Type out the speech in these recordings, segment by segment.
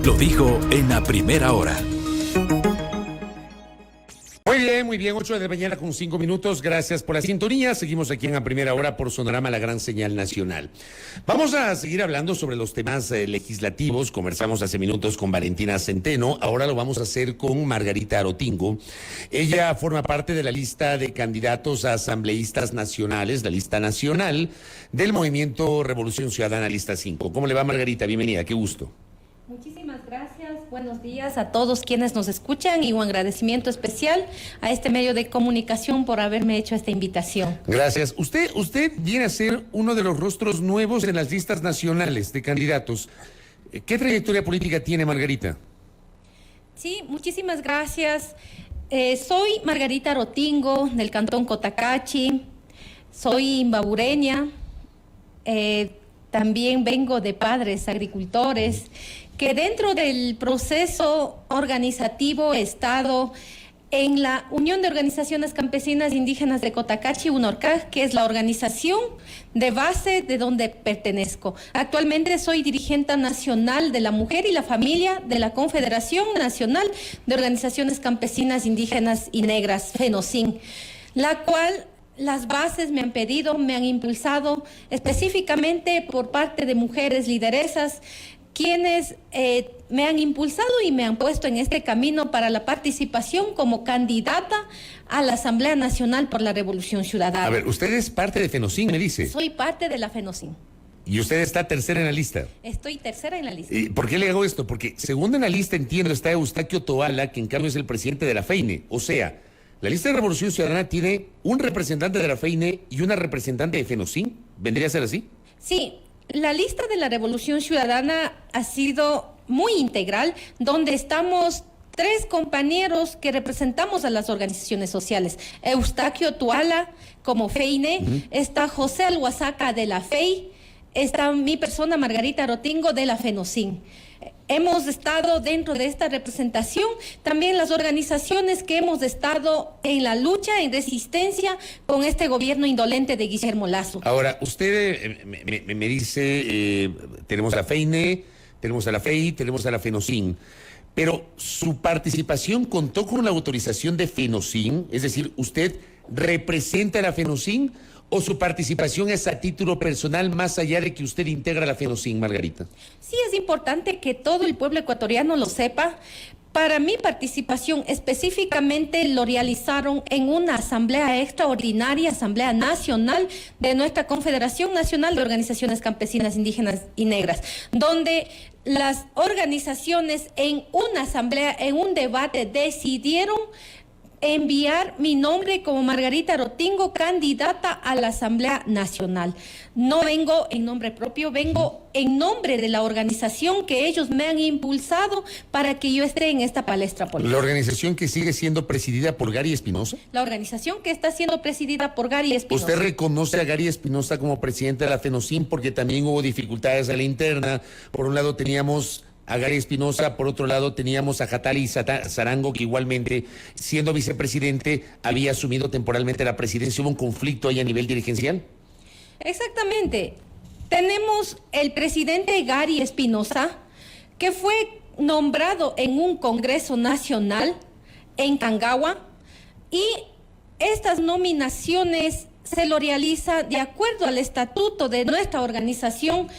Lo dijo en la primera hora. Muy bien, 8 de la mañana con 5 minutos. Gracias por la sintonía. Seguimos aquí en la primera hora por Sonorama, la gran señal nacional. Vamos a seguir hablando sobre los temas legislativos. Conversamos hace minutos con Valentina Centeno. Ahora lo vamos a hacer con Margarita Arotingo. Ella forma parte de la lista de candidatos a asambleístas nacionales, la lista nacional del Movimiento Revolución Ciudadana, lista 5. ¿Cómo le va, Margarita? Bienvenida, qué gusto. Muchísimas gracias, buenos días a todos quienes nos escuchan y un agradecimiento especial a este medio de comunicación por haberme hecho esta invitación. Gracias. Usted viene a ser uno de los rostros nuevos en las listas nacionales de candidatos. ¿Qué trayectoria política tiene, Margarita? Sí, muchísimas gracias. Soy Margarita Arotingo, del cantón Cotacachi, soy imbabureña, también vengo de padres agricultores, que dentro del proceso organizativo he estado en la Unión de Organizaciones Campesinas Indígenas de Cotacachi, UNORCAC, que es la organización de base de donde pertenezco. Actualmente soy dirigente nacional de la mujer y la familia de la Confederación Nacional de Organizaciones Campesinas Indígenas y Negras, FENOCIN, la cual las bases me han pedido, me han impulsado específicamente por parte de mujeres lideresas, quienes me han impulsado y me han puesto en este camino para la participación como candidata a la Asamblea Nacional por la Revolución Ciudadana. A ver, usted es parte de FENOCIN, me dice. Soy parte de la FENOCIN. ¿Y usted está tercera en la lista? Estoy tercera en la lista. ¿Por qué le hago esto? Porque segundo en la lista, entiendo, está Eustaquio Toala, que en cambio es el presidente de la FEINE. O sea, la lista de Revolución Ciudadana tiene un representante de la FEINE y una representante de FENOCIN. ¿Vendría a ser así? Sí. La lista de la Revolución Ciudadana ha sido muy integral, donde estamos 3 compañeros que representamos a las organizaciones sociales. Eustaquio Tuala como FEINE, está José Alhuasaca de la FEI, está mi persona Margarita Arotingo de la FENOCIN. Hemos estado dentro de esta representación, también las organizaciones que hemos estado en la lucha, en resistencia con este gobierno indolente de Guillermo Lasso. Ahora, usted me dice, tenemos a la FEINE, tenemos a la FEI, tenemos a la FENOCIN, pero su participación contó con la autorización de FENOCIN, es decir, ¿usted representa a la FENOCIN o su participación es a título personal más allá de que usted integra la FENOCIN, Margarita? Sí, es importante que todo el pueblo ecuatoriano lo sepa. Para mi participación específicamente lo realizaron en una asamblea extraordinaria, asamblea nacional de nuestra Confederación Nacional de Organizaciones Campesinas Indígenas y Negras, donde las organizaciones en una asamblea, en un debate, decidieron enviar mi nombre como Margarita Arotingo, candidata a la Asamblea Nacional. No vengo en nombre propio, vengo en nombre de la organización que ellos me han impulsado para que yo esté en esta palestra política. ¿La organización que sigue siendo presidida por Gary Espinosa? La organización que está siendo presidida por Gary Espinosa. ¿Usted reconoce a Gary Espinosa como presidente de la FENOCIN porque también hubo dificultades a la interna? Por un lado teníamos a Gary Espinosa, por otro lado teníamos a Jatali Zarango, que igualmente, siendo vicepresidente, había asumido temporalmente la presidencia. ¿Hubo un conflicto ahí a nivel dirigencial? Exactamente. Tenemos el presidente Gary Espinosa, que fue nombrado en un Congreso Nacional en Tangagua, y estas nominaciones se lo realiza de acuerdo al estatuto de nuestra organización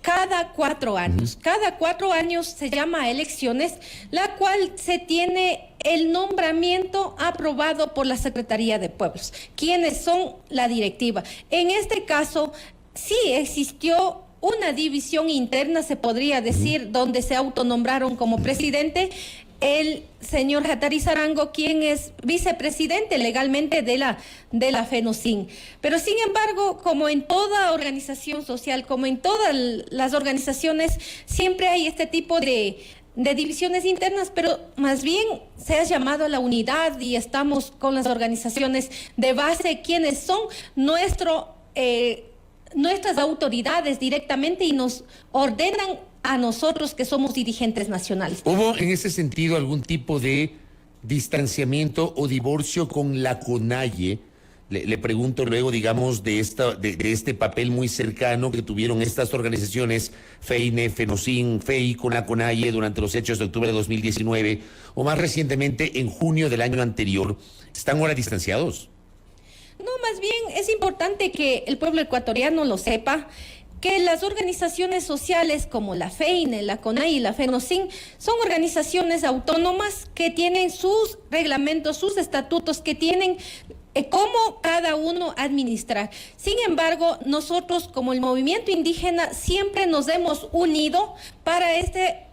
cada 4 años. Cada 4 años se llama elecciones, la cual se tiene el nombramiento aprobado por la Secretaría de Pueblos, quienes son la directiva. En este caso, sí existió una división interna, se podría decir, donde se autonombraron como presidente el señor Jatari Zarango, quien es vicepresidente legalmente de la FENOCIN. Pero sin embargo, como en toda organización social, como en todas las organizaciones, siempre hay este tipo de divisiones internas, pero más bien se ha llamado a la unidad y estamos con las organizaciones de base, quienes son nuestras autoridades directamente y nos ordenan a nosotros que somos dirigentes nacionales. ¿Hubo en ese sentido algún tipo de distanciamiento o divorcio con la CONAIE, Le pregunto luego, digamos, de este papel muy cercano que tuvieron estas organizaciones, FEINE, FENOCIN, FEI, CONAIE, durante los hechos de octubre de 2019, o más recientemente en junio del año anterior. ¿Están ahora distanciados? No, más bien es importante que el pueblo ecuatoriano lo sepa, que las organizaciones sociales como la FEINE, la CONAIE y la FENOCIN son organizaciones autónomas que tienen sus reglamentos, sus estatutos, que tienen cómo cada uno administrar. Sin embargo, nosotros como el movimiento indígena siempre nos hemos unido para esta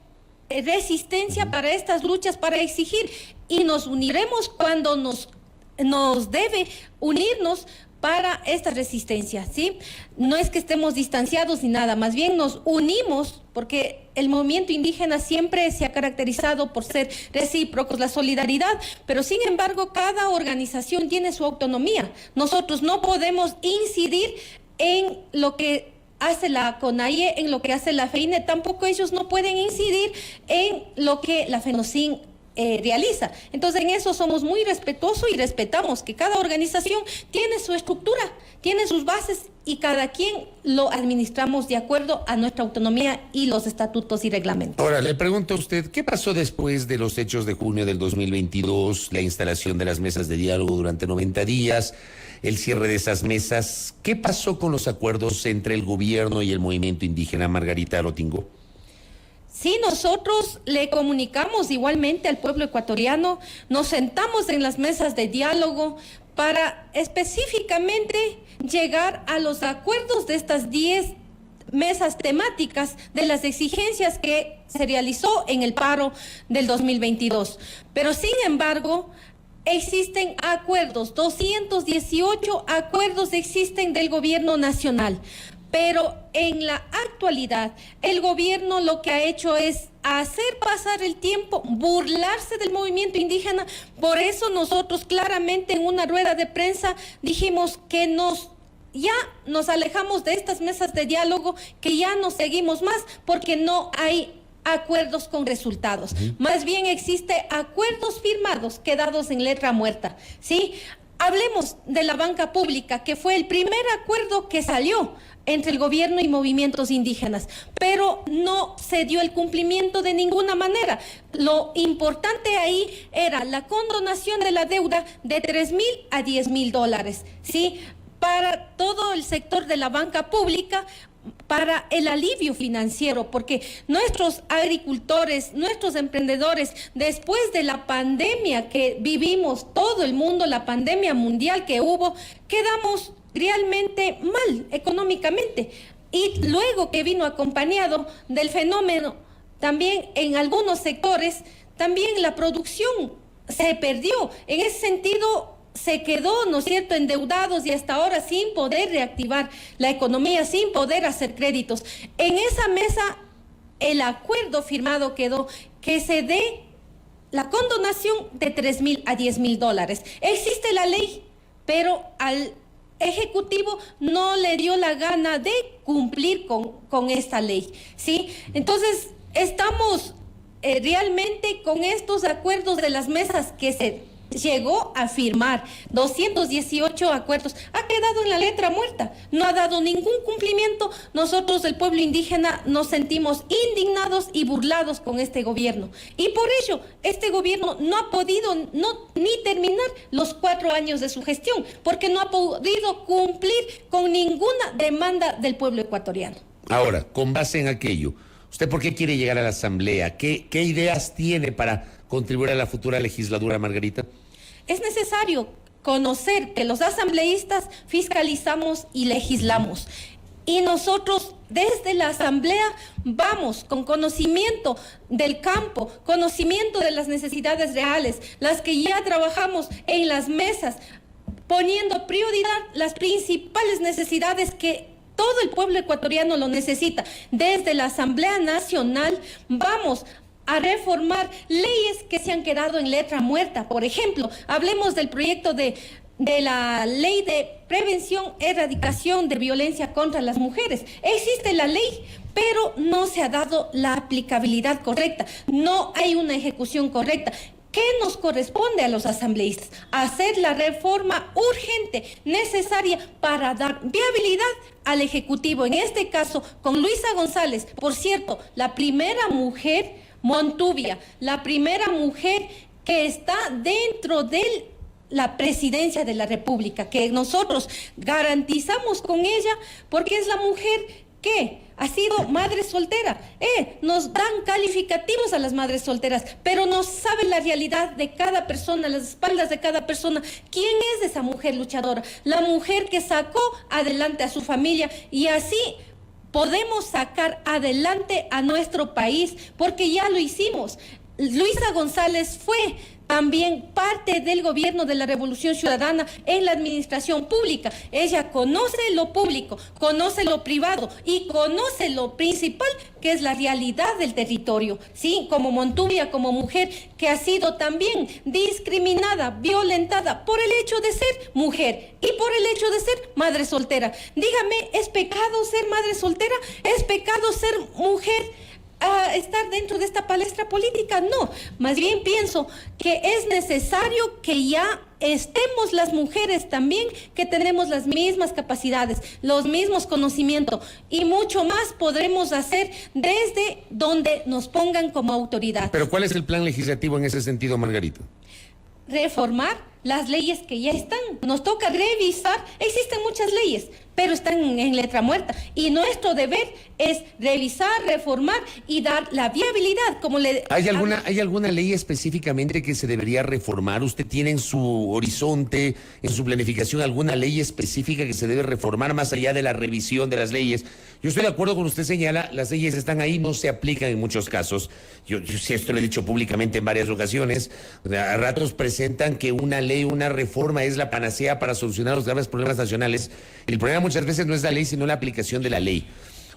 resistencia, para estas luchas, para exigir, y nos uniremos cuando nos debe unirnos para esta resistencia, ¿sí? No es que estemos distanciados ni nada, más bien nos unimos porque el movimiento indígena siempre se ha caracterizado por ser recíprocos, la solidaridad, pero sin embargo cada organización tiene su autonomía. Nosotros no podemos incidir en lo que hace la CONAIE, en lo que hace la FEINE, tampoco ellos no pueden incidir en lo que la FENOCIN realiza. Entonces en eso somos muy respetuosos y respetamos que cada organización tiene su estructura, tiene sus bases y cada quien lo administramos de acuerdo a nuestra autonomía y los estatutos y reglamentos. Ahora, le pregunto a usted, ¿qué pasó después de los hechos de junio del 2022, la instalación de las mesas de diálogo durante 90 días, el cierre de esas mesas? ¿Qué pasó con los acuerdos entre el gobierno y el movimiento indígena, Margarita Arotingo? Sí, nosotros le comunicamos igualmente al pueblo ecuatoriano, nos sentamos en las mesas de diálogo para específicamente llegar a los acuerdos de estas 10 mesas temáticas de las exigencias que se realizó en el paro del 2022. Pero sin embargo, existen acuerdos, 218 acuerdos existen del gobierno nacional. Pero en la actualidad, el gobierno lo que ha hecho es hacer pasar el tiempo, burlarse del movimiento indígena. Por eso nosotros claramente en una rueda de prensa dijimos que ya nos alejamos de estas mesas de diálogo, que ya no seguimos más porque no hay acuerdos con resultados. Más bien existe acuerdos firmados quedados en letra muerta, ¿sí? Hablemos de la banca pública, que fue el primer acuerdo que salió entre el gobierno y movimientos indígenas, pero no se dio el cumplimiento de ninguna manera. Lo importante ahí era la condonación de la deuda de 3,000 a 10,000 dólares, ¿sí? Para todo el sector de la banca pública, para el alivio financiero, porque nuestros agricultores, nuestros emprendedores, después de la pandemia que vivimos todo el mundo, la pandemia mundial que hubo, quedamos realmente mal económicamente. Y luego que vino acompañado del fenómeno, también en algunos sectores, también la producción se perdió. En ese sentido, se quedó, ¿no es cierto?, endeudados y hasta ahora sin poder reactivar la economía, sin poder hacer créditos. En esa mesa, el acuerdo firmado quedó que se dé la condonación de 3,000 a 10,000 dólares. Existe la ley, pero al Ejecutivo no le dio la gana de cumplir con esta ley, ¿sí? Entonces, estamos realmente con estos acuerdos de las mesas que se llegó a firmar, 218 acuerdos, ha quedado en la letra muerta, no ha dado ningún cumplimiento. Nosotros, el pueblo indígena, nos sentimos indignados y burlados con este gobierno. Y por ello, este gobierno no ha podido ni terminar los 4 años de su gestión, porque no ha podido cumplir con ninguna demanda del pueblo ecuatoriano. Ahora, con base en aquello, ¿usted por qué quiere llegar a la Asamblea? ¿Qué ideas tiene para contribuir a la futura legislatura, Margarita? Es necesario conocer que los asambleístas fiscalizamos y legislamos. Y nosotros desde la Asamblea vamos con conocimiento del campo, conocimiento de las necesidades reales, las que ya trabajamos en las mesas, poniendo prioridad las principales necesidades que todo el pueblo ecuatoriano lo necesita. Desde la Asamblea Nacional vamos a reformar leyes que se han quedado en letra muerta. Por ejemplo, hablemos del proyecto de la ley de prevención, erradicación de violencia contra las mujeres. Existe la ley, pero no se ha dado la aplicabilidad correcta, no hay una ejecución correcta. ¿Qué nos corresponde a los asambleístas? Hacer la reforma urgente, necesaria para dar viabilidad al Ejecutivo. En este caso, con Luisa González, por cierto, la primera mujer montubia, la primera mujer que está dentro de la presidencia de la República, que nosotros garantizamos con ella, porque es la mujer que ha sido madre soltera. Nos dan calificativos a las madres solteras, pero no saben la realidad de cada persona, las espaldas de cada persona. ¿Quién es esa mujer luchadora? La mujer que sacó adelante a su familia, y así podemos sacar adelante a nuestro país, porque ya lo hicimos. Luisa González fue también parte del gobierno de la Revolución Ciudadana en la administración pública. Ella conoce lo público, conoce lo privado y conoce lo principal, que es la realidad del territorio. Sí, como montubia, como mujer que ha sido también discriminada, violentada por el hecho de ser mujer y por el hecho de ser madre soltera. Dígame, ¿es pecado ser madre soltera? ¿Es pecado ser mujer? A estar dentro de esta palestra política? No, más bien pienso que es necesario que ya estemos las mujeres también, que tenemos las mismas capacidades, los mismos conocimientos y mucho más podremos hacer desde donde nos pongan como autoridad. Pero ¿cuál es el plan legislativo en ese sentido, Margarita? Reformar las leyes que ya están. Nos toca revisar. Existen muchas leyes, pero están en letra muerta. Y nuestro deber es revisar, reformar y dar la viabilidad. ¿Hay alguna ley específicamente que se debería reformar? ¿Usted tiene en su horizonte, en su planificación, alguna ley específica que se debe reformar más allá de la revisión de las leyes? Yo estoy de acuerdo con usted, señala, las leyes están ahí, no se aplican en muchos casos. Yo sí, esto lo he dicho públicamente en varias ocasiones. A ratos presentan que una ley, una reforma es la panacea para solucionar los graves problemas nacionales. El problema muchas veces no es la ley, sino la aplicación de la ley.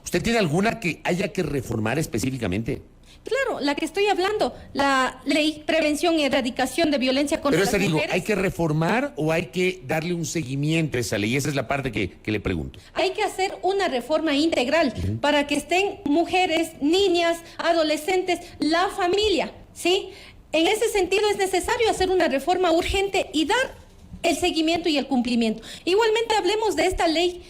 ¿Usted tiene alguna que haya que reformar específicamente? Claro, la que estoy hablando, la ley Prevención y Erradicación de Violencia contra las Mujeres. Pero ¿hay que reformar o hay que darle un seguimiento a esa ley? Esa es la parte que le pregunto. Hay que hacer una reforma integral para que estén mujeres, niñas, adolescentes, la familia, ¿sí? En ese sentido es necesario hacer una reforma urgente y dar el seguimiento y el cumplimiento. Igualmente hablemos de esta ley,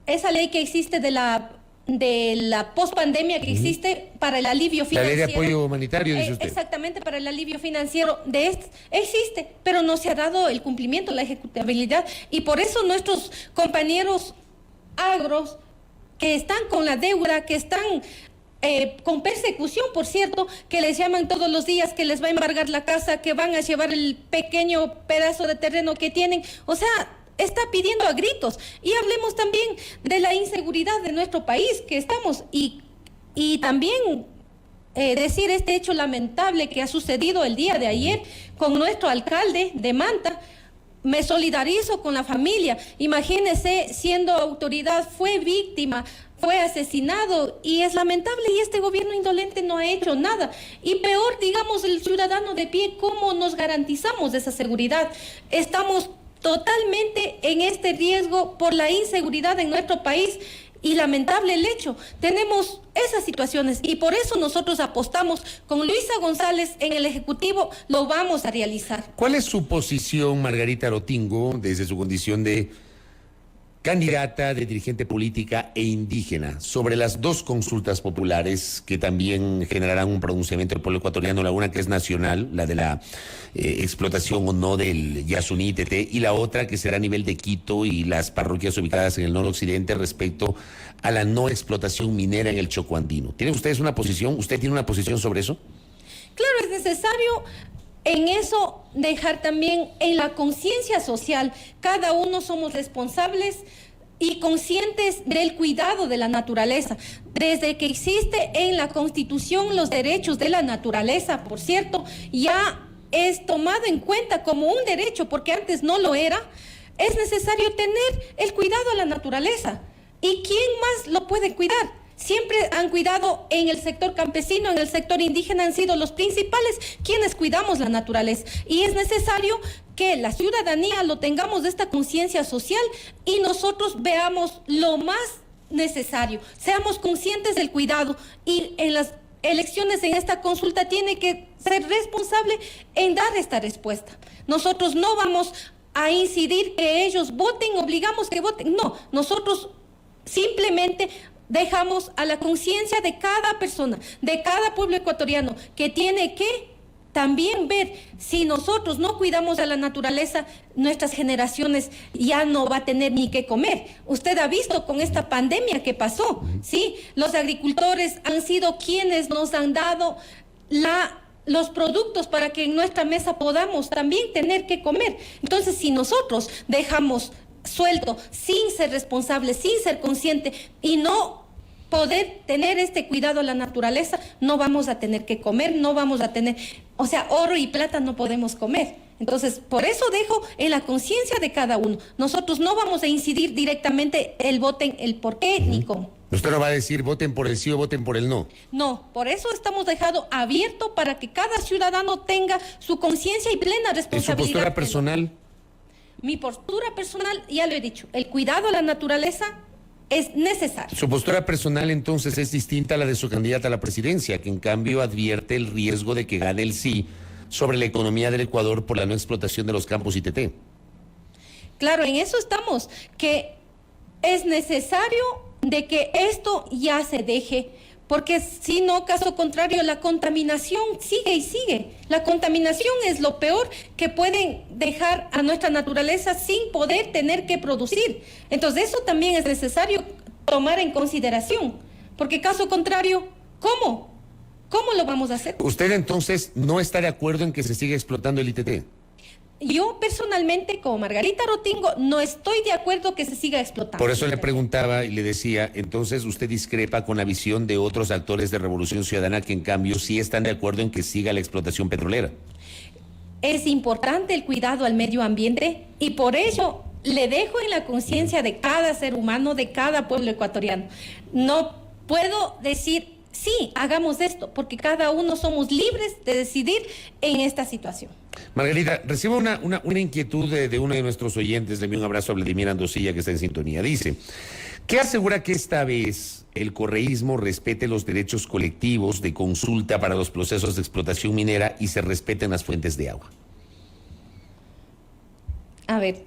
esa ley que existe de la pospandemia que existe para el alivio financiero. La ley de apoyo humanitario, dice usted. Exactamente, para el alivio financiero de existe, pero no se ha dado el cumplimiento, la ejecutabilidad, y por eso nuestros compañeros agros que están con la deuda, que están con persecución, por cierto, que les llaman todos los días, que les va a embargar la casa, que van a llevar el pequeño pedazo de terreno que tienen, o sea, está pidiendo a gritos. Y hablemos también de la inseguridad de nuestro país que estamos, y también decir este hecho lamentable que ha sucedido el día de ayer con nuestro alcalde de Manta. Me solidarizo con la familia. Imagínese, siendo autoridad, fue víctima, fue asesinado, y es lamentable, y este gobierno indolente no ha hecho nada. Y peor, digamos, el ciudadano de pie, ¿cómo nos garantizamos esa seguridad? Estamos totalmente en este riesgo por la inseguridad en nuestro país, y lamentable el hecho. Tenemos esas situaciones y por eso nosotros apostamos con Luisa González en el Ejecutivo, lo vamos a realizar. ¿Cuál es su posición, Margarita Arotingo, desde su condición de candidata, de dirigente política e indígena, sobre las dos consultas populares que también generarán un pronunciamiento del pueblo ecuatoriano, la una que es nacional, la de la explotación o no del Yasuní Tete, y la otra que será a nivel de Quito y las parroquias ubicadas en el noroccidente respecto a la no explotación minera en el Chocó andino? ¿Tienen ustedes una posición? ¿Usted tiene una posición sobre eso? Claro, es necesario en eso dejar también en la conciencia social. Cada uno somos responsables y conscientes del cuidado de la naturaleza. Desde que existe en la Constitución los derechos de la naturaleza, por cierto, ya es tomado en cuenta como un derecho, porque antes no lo era. Es necesario tener el cuidado a la naturaleza. ¿Y quién más lo puede cuidar? Siempre han cuidado en el sector campesino, en el sector indígena, han sido los principales quienes cuidamos la naturaleza. Y es necesario que la ciudadanía lo tengamos de esta conciencia social y nosotros veamos lo más necesario. Seamos conscientes del cuidado y en las elecciones en esta consulta tiene que ser responsable en dar esta respuesta. Nosotros no vamos a incidir que ellos voten, obligamos que voten. No, nosotros simplemente dejamos a la conciencia de cada persona, de cada pueblo ecuatoriano, que tiene que también ver, si nosotros no cuidamos a la naturaleza, nuestras generaciones ya no va a tener ni qué comer. Usted ha visto con esta pandemia que pasó, ¿sí? Los agricultores han sido quienes nos han dado los productos para que en nuestra mesa podamos también tener que comer. Entonces, si nosotros dejamos suelto, sin ser responsables, sin ser conscientes y no poder tener este cuidado a la naturaleza, no vamos a tener que comer, no vamos a tener, o sea, oro y plata no podemos comer. Entonces, por eso dejo en la conciencia de cada uno. Nosotros no vamos a incidir directamente el voten, el por qué ni cómo. Usted no va a decir voten por el sí o voten por el no. No, por eso estamos dejando abierto para que cada ciudadano tenga su conciencia y plena responsabilidad. ¿En su postura personal? Mi postura personal, ya lo he dicho, el cuidado a la naturaleza es necesario. Su postura personal entonces es distinta a la de su candidata a la presidencia, que en cambio advierte el riesgo de que gane el sí sobre la economía del Ecuador por la no explotación de los campos ITT. Claro, en eso estamos, que es necesario de que esto ya se deje, porque si no, caso contrario, la contaminación sigue y sigue. La contaminación es lo peor que pueden dejar a nuestra naturaleza sin poder tener que producir. Entonces eso también es necesario tomar en consideración, porque caso contrario, ¿cómo? ¿Cómo lo vamos a hacer? ¿Usted entonces no está de acuerdo en que se siga explotando el ITT? Yo personalmente, como Margarita Rotingo, no estoy de acuerdo que se siga explotando. Por eso le preguntaba y le decía, entonces usted discrepa con la visión de otros actores de Revolución Ciudadana que en cambio sí están de acuerdo en que siga la explotación petrolera. Es importante el cuidado al medio ambiente y por ello le dejo en la conciencia de cada ser humano, de cada pueblo ecuatoriano. No puedo decir, sí, hagamos esto, porque cada uno somos libres de decidir en esta situación. Margarita, recibo una inquietud de uno de nuestros oyentes. Le envío un abrazo a Vladimir Andosilla, que está en sintonía. Dice, ¿qué asegura que esta vez el correísmo respete los derechos colectivos de consulta para los procesos de explotación minera y se respeten las fuentes de agua? A ver,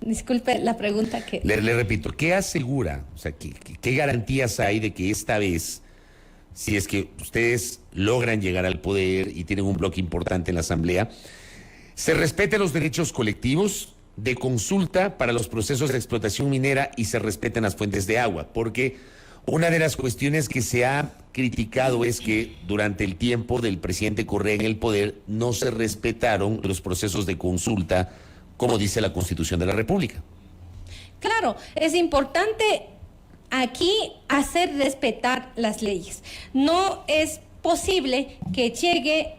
disculpe la pregunta que... Le repito, ¿qué asegura, o sea, qué garantías hay de que esta vez, si es que ustedes logran llegar al poder y tienen un bloque importante en la Asamblea, se respeten los derechos colectivos de consulta para los procesos de explotación minera y se respeten las fuentes de agua? Porque una de las cuestiones que se ha criticado es que durante el tiempo del presidente Correa en el poder no se respetaron los procesos de consulta, como dice la Constitución de la República. Claro, es importante aquí hacer respetar las leyes. No es posible que llegue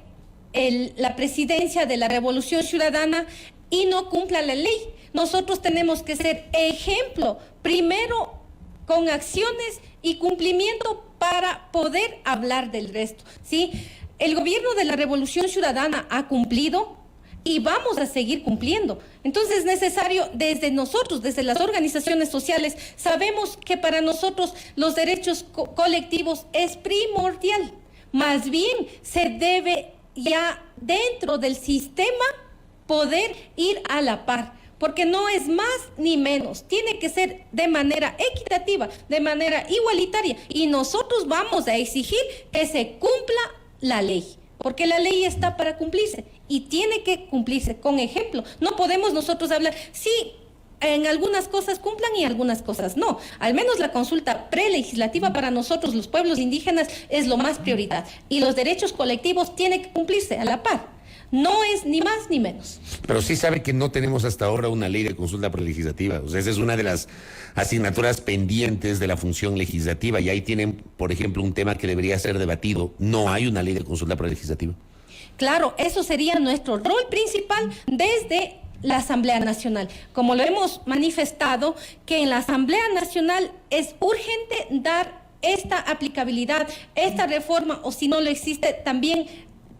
la presidencia de la Revolución Ciudadana y no cumpla la ley. Nosotros tenemos que ser ejemplo, primero con acciones y cumplimiento para poder hablar del resto, ¿sí? El gobierno de la Revolución Ciudadana ha cumplido y vamos a seguir cumpliendo. Entonces es necesario desde nosotros, desde las organizaciones sociales, sabemos que para nosotros los derechos colectivos es primordial. Más bien se debe ya dentro del sistema poder ir a la par, porque no es más ni menos, tiene que ser de manera equitativa, de manera igualitaria, y nosotros vamos a exigir que se cumpla la ley, porque la ley está para cumplirse y tiene que cumplirse con ejemplo. No podemos nosotros hablar, sí, en algunas cosas cumplan y algunas cosas no. Al menos la consulta prelegislativa para nosotros, los pueblos indígenas, es lo más prioridad. Y los derechos colectivos tienen que cumplirse a la par. No es ni más ni menos. Pero sí sabe que no tenemos hasta ahora una ley de consulta prelegislativa. O sea, esa es una de las asignaturas pendientes de la función legislativa. Y ahí tienen, por ejemplo, un tema que debería ser debatido. No hay una ley de consulta prelegislativa. Claro, eso sería nuestro rol principal desde la Asamblea Nacional. Como lo hemos manifestado, que en la Asamblea Nacional es urgente dar esta aplicabilidad, esta reforma, o si no lo existe, también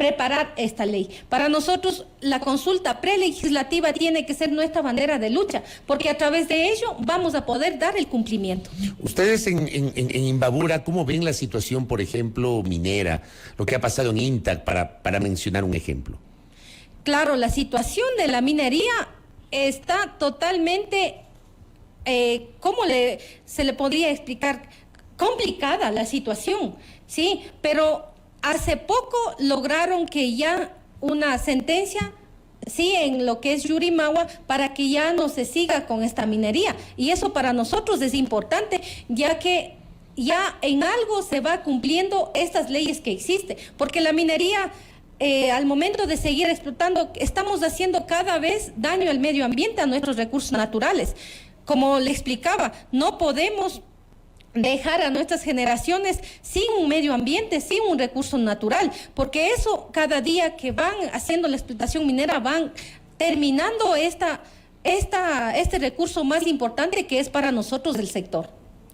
preparar esta ley. Para nosotros, la consulta prelegislativa tiene que ser nuestra bandera de lucha, porque a través de ello vamos a poder dar el cumplimiento. Ustedes en Imbabura, ¿cómo ven la situación, por ejemplo, minera? Lo que ha pasado en INTAC, para mencionar un ejemplo. Claro, la situación de la minería está totalmente, se le podría explicar? Complicada la situación, ¿sí? Pero hace poco lograron que ya una sentencia, sí, en lo que es Yurimagua, para que ya no se siga con esta minería. Y eso para nosotros es importante, ya que ya en algo se va cumpliendo estas leyes que existen, porque la minería, al momento de seguir explotando, estamos haciendo cada vez daño al medio ambiente, a nuestros recursos naturales. Como le explicaba, no podemos dejar a nuestras generaciones sin un medio ambiente, sin un recurso natural, porque eso cada día que van haciendo la explotación minera van terminando este recurso más importante que es para nosotros del sector.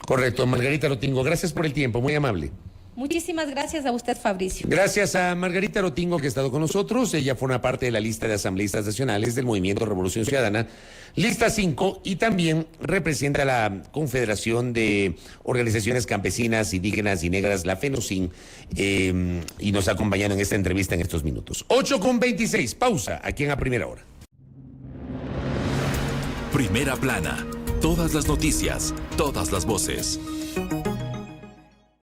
Correcto, Margarita Rotingo, gracias por el tiempo, muy amable. Muchísimas gracias a usted, Fabricio. Gracias a Margarita Rotingo, que ha estado con nosotros. Ella forma parte de la lista de asambleístas nacionales del Movimiento Revolución Ciudadana, lista 5, y también representa a la Confederación de Organizaciones Campesinas, Indígenas y Negras, la FENOCIN, y nos ha acompañado en esta entrevista en estos minutos. 8:26, pausa aquí en A Primera Hora. Primera Plana, todas las noticias, todas las voces.